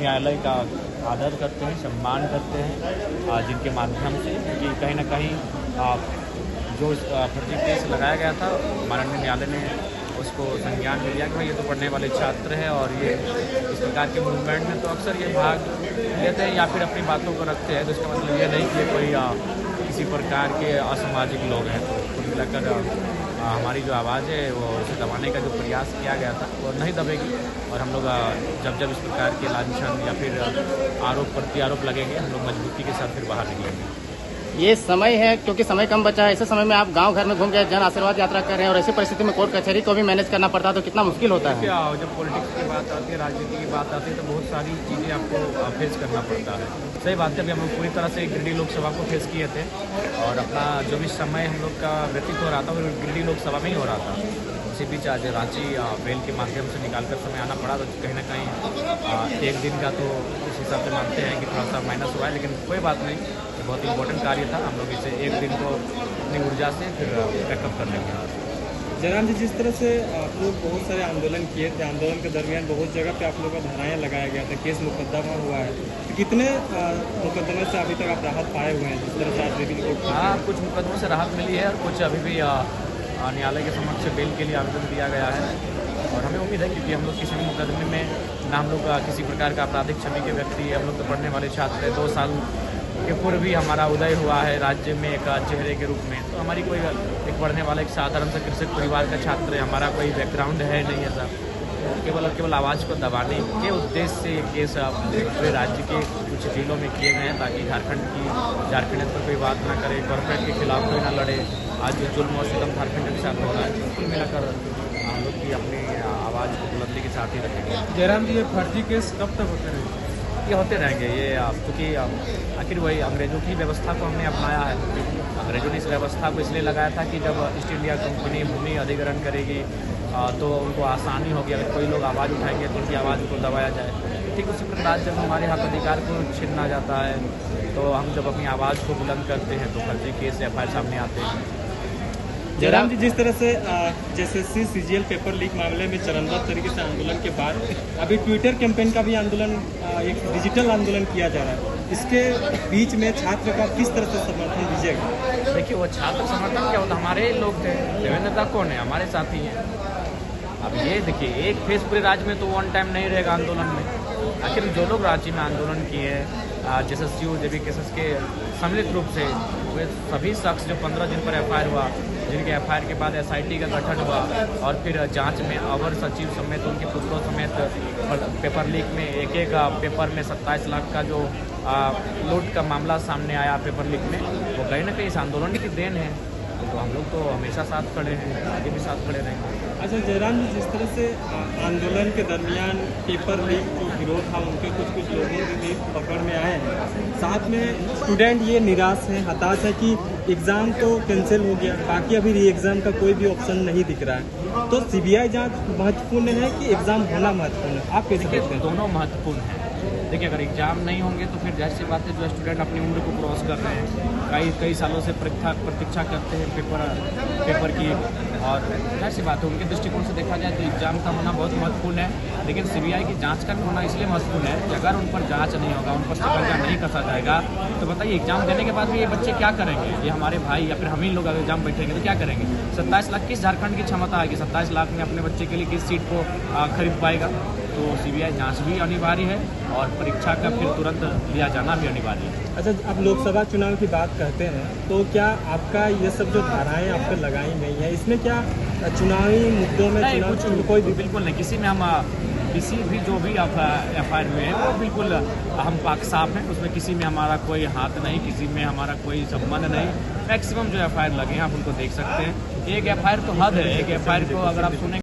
न्यायालय का आदर करते हैं, सम्मान करते हैं, जिनके माध्यम से कि कहीं ना कहीं जो फर्जी केस लगाया गया था, माननीय न्यायालय ने उसको संज्ञान में लिया कि भाई ये तो पढ़ने वाले छात्र हैं और ये इस प्रकार के मूवमेंट में तो अक्सर ये भाग लेते हैं या फिर अपनी बातों को रखते हैं। तो इसका मतलब ये नहीं कि कोई किसी प्रकार के असामाजिक लोग हैं। तो कुल मिलाकर हमारी जो आवाज़ है वो उसे दबाने का जो प्रयास किया गया था वो नहीं दबेगी और हम लोग जब जब इस प्रकार के लांछन या फिर आरोप प्रत्यारोप लगेंगे हम लोग मजबूती के साथ फिर बाहर निकलेंगे। ये समय है क्योंकि समय कम बचा है, ऐसे समय में आप गांव घर में घूम के जन आशीर्वाद यात्रा कर रहे हैं और ऐसी परिस्थिति में कोर्ट कचहरी को भी मैनेज करना पड़ता है तो कितना मुश्किल होता है। जब पॉलिटिक्स की बात आती है, राजनीति की बात आती है तो बहुत सारी चीज़ें आपको फेस करना पड़ता है। सही बात है, अभी हम लोग पूरी तरह से गिरिडीह लोकसभा को फेस किए थे और अपना जो भी समय हम लोग का व्यतीत हो रहा था वो गिरिडीह लोकसभा में ही हो रहा था। इसी बीच आज रांची बेल के माध्यम से निकालकर समय आना पड़ा तो कहीं ना कहीं एक दिन का तो उस हिसाब से मानते हैं कि थोड़ा सा माइनस हुआ है, लेकिन कोई बात नहीं, बहुत इंपॉर्टेंट कार्य था। हम लोग इसे एक दिन को अपनी ऊर्जा से फिर बैकअप कर लेंगे। जयराम जी, जिस तरह से आप लोग बहुत सारे आंदोलन किए थे, आंदोलन के दरमियान बहुत जगह पे आप लोगों का धाराएँ लगाया गया था, केस मुकदमा हुआ है, तो कितने मुकदमे से अभी तक आप राहत पाए हुए हैं? जिस तरह से आज सिविल कोर्ट कुछ मुकदमों से राहत मिली है और कुछ अभी भी न्यायालय के समक्ष बेल के लिए आवेदन दिया गया है और हमें उम्मीद है क्योंकि हम लोग किसी भी मुकदमे में ना हम लोग किसी प्रकार का आपराधिक छवि के व्यक्ति, हम लोग तो पढ़ने वाले छात्र हैं। 2 साल के पूर्व भी हमारा उदय हुआ है राज्य में एक चेहरे के रूप में, तो हमारी कोई एक पढ़ने वाला एक साधारण सा कृषक परिवार का छात्र है, हमारा कोई बैकग्राउंड है नहीं ऐसा। केवल आवाज़ को दबाने के उद्देश्य से ये केस पूरे राज्य के कुछ जिलों में किए गए हैं ताकि झारखंड पर कोई बात ना करे, कॉर्पोरेट के खिलाफ कोई ना लड़े। आज जो जुल्म और सितम झारखंड के साथ हो रहा है, कुल मिलाकर हम लोग की अपनी आवाज़ को बुलंदी के साथ ही रखेंगे। जयराम जी, ये फर्जी केस कब तक होते रहेंगे? ये होते रहेंगे, ये क्योंकि आखिर वही अंग्रेज़ों की व्यवस्था को हमने अपनाया है। अंग्रेज़ों ने इस व्यवस्था को इसलिए लगाया था कि जब ईस्ट इंडिया कंपनी भूमि अधिग्रहण करेगी तो उनको आसानी होगी, अगर कोई लोग आवाज़ उठाएंगे तो उनकी आवाज़ को दबाया जाए। ठीक उसी प्रकार जब हमारे हक अधिकार को छीना जाता है तो हम जब अपनी आवाज़ को बुलंद करते हैं तो फर्जी केस एफआईआर सामने आते हैं। जयराम जी, जिस तरह से जेएसएससी सीजीएल पेपर लीक मामले में चरणबद्ध तरीके से आंदोलन के बाद अभी ट्विटर कैंपेन का भी आंदोलन, एक डिजिटल आंदोलन किया जा रहा है, इसके बीच में छात्र का किस तरह से समर्थन दीजिएगा? देखिए, वो छात्र समर्थन क्या होता, हमारे लोग थे, देवेंद्र दा कौन है, हमारे साथी हैं। अब ये देखिए, एक फेस पूरे राज्य में तो वन टाइम नहीं रहेगा आंदोलन में। आखिर जो लोग राज्य में आंदोलन किए हैं, जेएसएसयू जेबी केसेस के सम्मिलित रूप से वे सभी शख्स जो 15 दिन पर एफआईआर हुआ, जिनके एफआईआर के बाद एसआईटी का गठन हुआ और फिर जांच में अवर सचिव समेत उनके पुत्रों समेत पेपर लीक में एक पेपर में 27 लाख का जो लूट का मामला सामने आया पेपर लीक में, वो कहीं ना कहीं इस आंदोलन की देन है। तो हम लोग तो हमेशा साथ खड़े हैं, आगे भी साथ खड़े रहेंगे। अच्छा जयराम जी, जिस तरह से आंदोलन के दरमियान पेपर लीक जो विरोध था उनके कुछ लोगों भी पकड़ में आए हैं, साथ में स्टूडेंट ये निराश है, हताश है कि एग्ज़ाम तो कैंसिल हो गया, बाकी अभी री एग्ज़ाम का कोई भी ऑप्शन नहीं दिख रहा है। तो सीबीआई जांच महत्वपूर्ण है कि एग्ज़ाम होना महत्वपूर्ण है? आप कैसे देखते हैं? दोनों महत्वपूर्ण हैं। देखिए, अगर एग्जाम नहीं होंगे तो फिर जाहिर सी बात है जो स्टूडेंट अपनी उम्र को क्रॉस कर रहे हैं, कई सालों से प्रतीक्षा करते हैं पेपर की, और जाहिर सी बात है उनके दृष्टिकोण से देखा जाए तो एग्जाम का होना बहुत महत्वपूर्ण है। लेकिन सीबीआई की जांच का होना इसलिए महत्वपूर्ण है कि अगर उन पर जांच नहीं होगा, उन पर शिकंजा नहीं कसा जाएगा, तो बताइए एग्जाम देने के बाद भी ये बच्चे क्या करेंगे? ये हमारे भाई या फिर हम ही लोग अगर एग्जाम बैठेंगे तो क्या करेंगे? 27 लाख किस झारखंड की क्षमता है कि 27 लाख में अपने बच्चे के लिए किस सीट को खरीद पाएगा? तो सीबीआई जांच भी अनिवार्य है और परीक्षा का फिर तुरंत लिया जाना भी अनिवार्य है। अच्छा, अब लोकसभा चुनाव की बात करते हैं तो क्या आपका ये सब जो धाराएं आप पर लगाई गई हैं, इसमें क्या चुनावी मुद्दों में कोई बिल्कुल नहीं, किसी भी जो भी एफआईआर हुए हैं वो बिल्कुल हम पाक साफ हैं, उसमें किसी में हमारा कोई हाथ नहीं, किसी में हमारा कोई संबंध नहीं। मैक्सिमम जो एफआईआर लगे हैं आप उनको देख सकते हैं। एक एफआईआर तो हद है, एक एफआईआर को अगर आप सुनेंगे